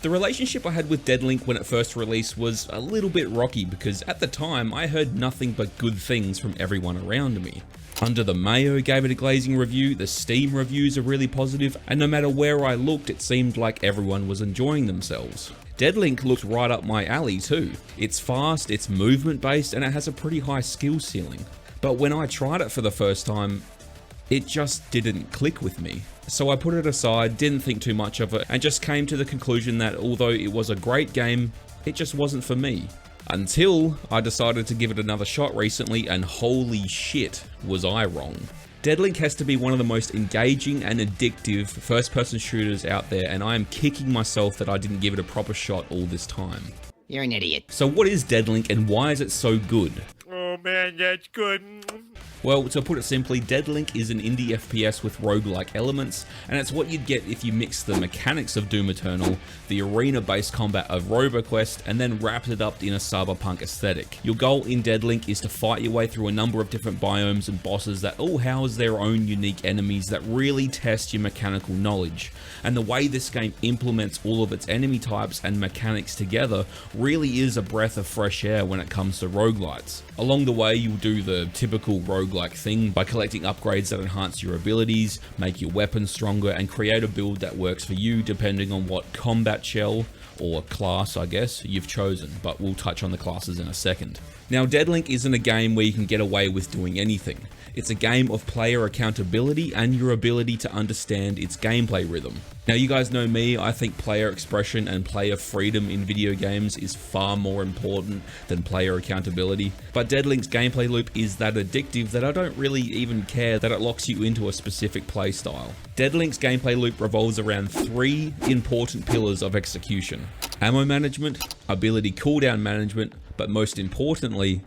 The relationship I had with Deadlink when it first released was a little bit rocky because at the time I heard nothing but good things from everyone around me. Under the Mayo gave it a glazing review, the Steam reviews are really positive, and no matter where I looked it seemed like everyone was enjoying themselves. Deadlink looked right up my alley too. It's fast, it's movement based, and it has a pretty high skill ceiling. But when I tried it for the first time, it just didn't click with me. So I put it aside, didn't think too much of it, and just came to the conclusion that although it was a great game, it just wasn't for me. Until I decided to give it another shot recently, and holy shit, was I wrong. Deadlink has to be one of the most engaging and addictive first-person shooters out there, and I am kicking myself that I didn't give it a proper shot all this time. You're an idiot. So what is Deadlink and why is it so good? Oh man, that's good. Well, to put it simply, Deadlink is an indie FPS with roguelike elements, and it's what you'd get if you mix the mechanics of Doom Eternal, the arena-based combat of RoboQuest, and then wrapped it up in a cyberpunk aesthetic. Your goal in Deadlink is to fight your way through a number of different biomes and bosses that all house their own unique enemies that really test your mechanical knowledge. And the way this game implements all of its enemy types and mechanics together really is a breath of fresh air when it comes to roguelites. Along the way, you'll do the typical roguelike thing by collecting upgrades that enhance your abilities, make your weapons stronger, and create a build that works for you depending on what combat shell, or class I guess, you've chosen, but we'll touch on the classes in a second. Now, Deadlink isn't a game where you can get away with doing anything. It's a game of player accountability and your ability to understand its gameplay rhythm. Now, you guys know me, I think player expression and player freedom in video games is far more important than player accountability, but Deadlink's gameplay loop is that addictive that I don't really even care that it locks you into a specific playstyle. Deadlink's gameplay loop revolves around 3 important pillars of execution: ammo management, ability cooldown management, but most importantly,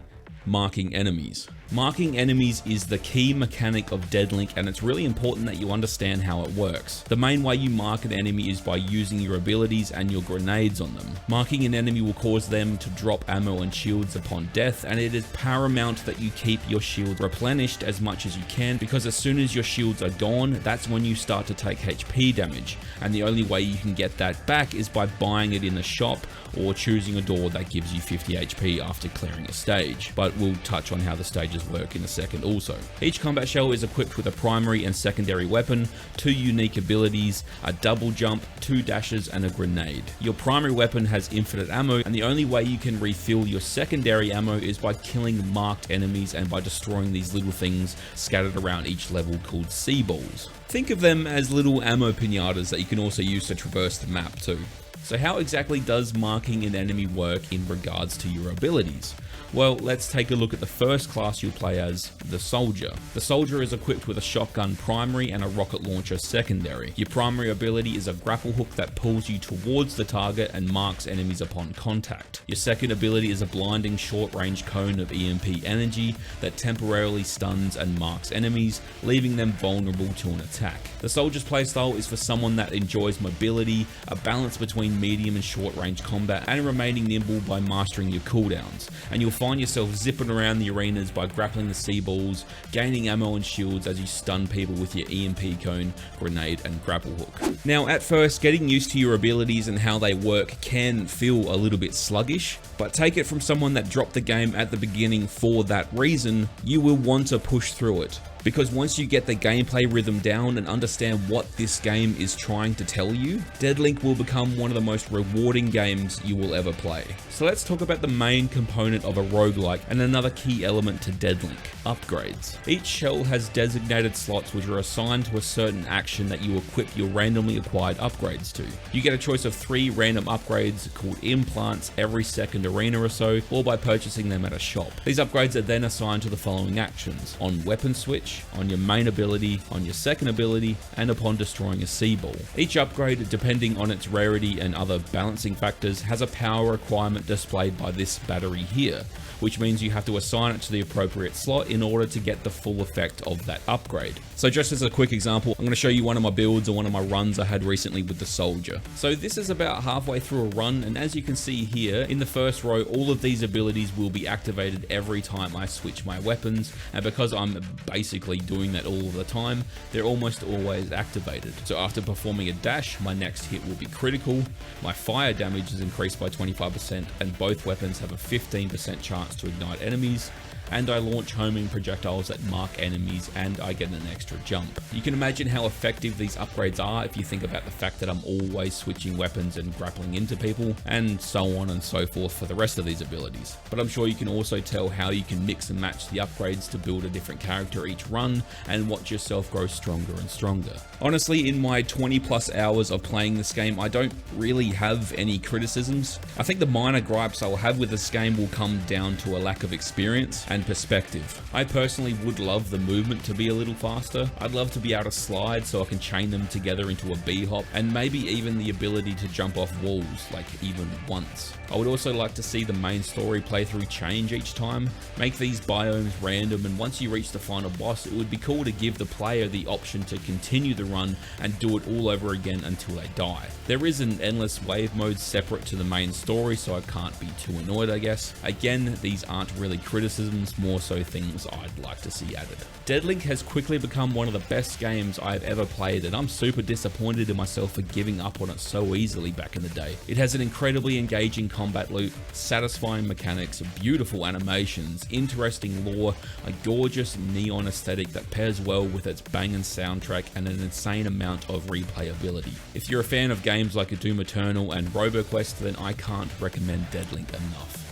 marking enemies. Marking enemies is the key mechanic of Deadlink, and it's really important that you understand how it works. The main way you mark an enemy is by using your abilities and your grenades on them. Marking an enemy will cause them to drop ammo and shields upon death, and it is paramount that you keep your shield replenished as much as you can, because as soon as your shields are gone, that's when you start to take HP damage, and the only way you can get that back is by buying it in the shop or choosing a door that gives you 50 HP after clearing a stage, but we'll touch on how the stages work in a second also. Each combat shell is equipped with a primary and secondary weapon, 2 unique abilities, a double jump, 2 dashes, and a grenade. Your primary weapon has infinite ammo, and the only way you can refill your secondary ammo is by killing marked enemies and by destroying these little things scattered around each level called C-balls. Think of them as little ammo pinatas that you can also use to traverse the map too. So how exactly does marking an enemy work in regards to your abilities? Well, let's take a look at the first class you'll play as, the Soldier. The Soldier is equipped with a shotgun primary and a rocket launcher secondary. Your primary ability is a grapple hook that pulls you towards the target and marks enemies upon contact. Your second ability is a blinding short-range cone of EMP energy that temporarily stuns and marks enemies, leaving them vulnerable to an attack. The Soldier's playstyle is for someone that enjoys mobility, a balance between medium and short-range combat, and remaining nimble by mastering your cooldowns. And you'll find yourself zipping around the arenas by grappling the C-balls, gaining ammo and shields as you stun people with your EMP cone, grenade, and grapple hook. Now, at first, getting used to your abilities and how they work can feel a little bit sluggish, but take it from someone that dropped the game at the beginning for that reason, you will want to push through it. Because once you get the gameplay rhythm down and understand what this game is trying to tell you, Deadlink will become one of the most rewarding games you will ever play. So let's talk about the main component of a roguelike and another key element to Deadlink: upgrades. Each shell has designated slots which are assigned to a certain action that you equip your randomly acquired upgrades to. You get a choice of 3 random upgrades called implants every second arena or so, or by purchasing them at a shop. These upgrades are then assigned to the following actions: on weapon switch, on your main ability, on your second ability, and upon destroying a C-ball. Each upgrade, depending on its rarity and other balancing factors, has a power requirement displayed by this battery here, which means you have to assign it to the appropriate slot in order to get the full effect of that upgrade. So just as a quick example, I'm going to show you one of my builds or one of my runs I had recently with the Soldier. So this is about halfway through a run, and as you can see here, in the first row, all of these abilities will be activated every time I switch my weapons, and because I'm basically basically doing that all the time, they're almost always activated. So after performing a dash, my next hit will be critical, my fire damage is increased by 25%, and both weapons have a 15% chance to ignite enemies, and I launch homing projectiles that mark enemies, and I get an extra jump. You can imagine how effective these upgrades are if you think about the fact that I'm always switching weapons and grappling into people, and so on and so forth for the rest of these abilities. But I'm sure you can also tell how you can mix and match the upgrades to build a different character each run, and watch yourself grow stronger and stronger. Honestly, in my 20 plus hours of playing this game, I don't really have any criticisms. I think the minor gripes I'll have with this game will come down to a lack of experience and perspective. I personally would love the movement to be a little faster. I'd love to be able to slide so I can chain them together into a B-hop, and maybe even the ability to jump off walls, like even once. I would also like to see the main story playthrough change each time, make these biomes random, and once you reach the final boss, it would be cool to give the player the option to continue the run and do it all over again until they die. There is an endless wave mode separate to the main story, so I can't be too annoyed, I guess. Again, these aren't really criticisms, more so things I'd like to see added. Deadlink has quickly become one of the best games I've ever played, and I'm super disappointed in myself for giving up on it so easily back in the day. It has an incredibly engaging combat loop, satisfying mechanics, beautiful animations, interesting lore, a gorgeous neon aesthetic that pairs well with its banging soundtrack, and an insane amount of replayability. If you're a fan of games like Doom Eternal and RoboQuest, then I can't recommend Deadlink enough.